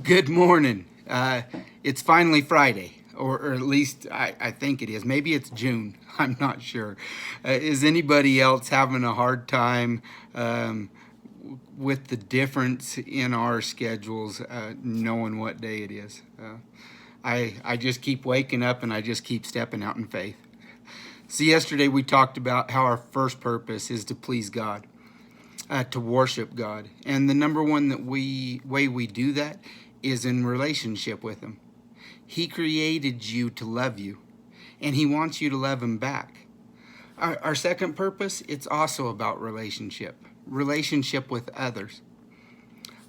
Good morning. It's finally Friday, or at least I think it is. Maybe it's June. I'm not sure. Is anybody else having a hard time with the difference in our schedules, knowing what day it is? I just keep waking up and I just keep stepping out in faith. So yesterday we talked about how our first purpose is to please God, to worship God, and the number one way we do that is in relationship with Him. He created you to love you, and He wants you to love Him back. Our second purpose, it's also about relationship with others.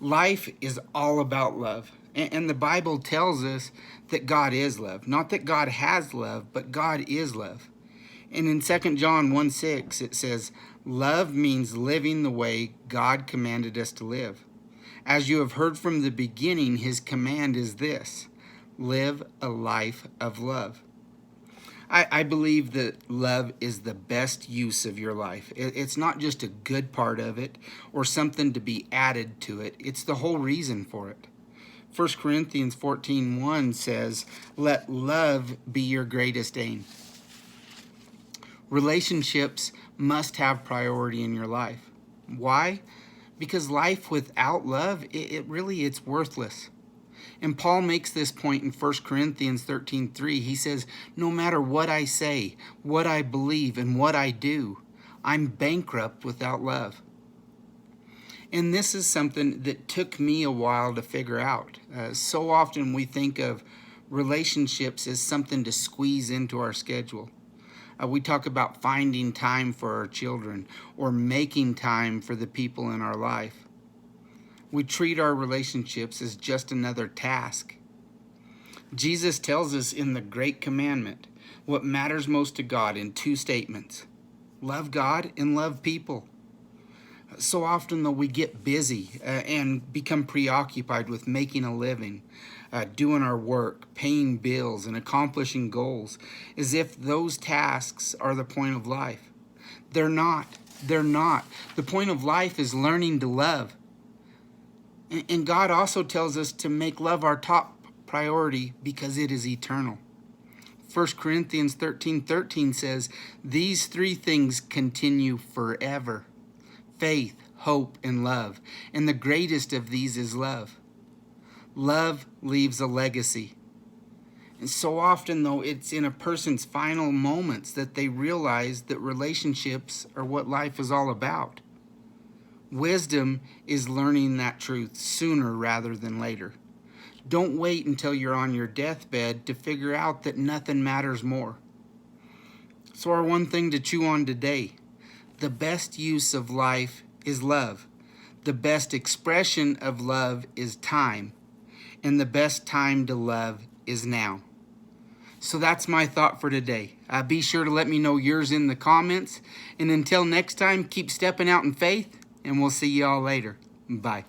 Life is all about love. And the Bible tells us that God is love. Not that God has love, but God is love. And in 2 John 1:6, it says, love means living the way God commanded us to live. As you have heard from the beginning, His command is this: live a life of love. I believe that love is the best use of your life. It's not just a good part of it or something to be added to it. It's the whole reason for it. 1 Corinthians 14:1 says, let love be your greatest aim. Relationships must have priority in your life. Why? Because life without love, it's worthless. And Paul makes this point in 1 Corinthians 13:3. He says, no matter what I say, what I believe, and what I do, I'm bankrupt without love. And this is something that took me a while to figure out. So often we think of relationships as something to squeeze into our schedule. We talk about finding time for our children or making time for the people in our life. We treat our relationships as just another task. Jesus tells us in the Great Commandment what matters most to God in two statements: love God and love people. So often, though, we get busy and become preoccupied with making a living, doing our work, paying bills, and accomplishing goals, as if those tasks are the point of life. They're not. They're not. The point of life is learning to love. And God also tells us to make love our top priority because it is eternal. 1 Corinthians 13:13 says, these three things continue forever: faith, hope, and love. And the greatest of these is love. Love leaves a legacy. And so often, though, it's in a person's final moments that they realize that relationships are what life is all about. Wisdom is learning that truth sooner rather than later. Don't wait until you're on your deathbed to figure out that nothing matters more. So our one thing to chew on today: the best use of life is love. The best expression of love is time. And the best time to love is now. So that's my thought for today. Be sure to let me know yours in the comments. And until next time, keep stepping out in faith, and we'll see you all later. Bye.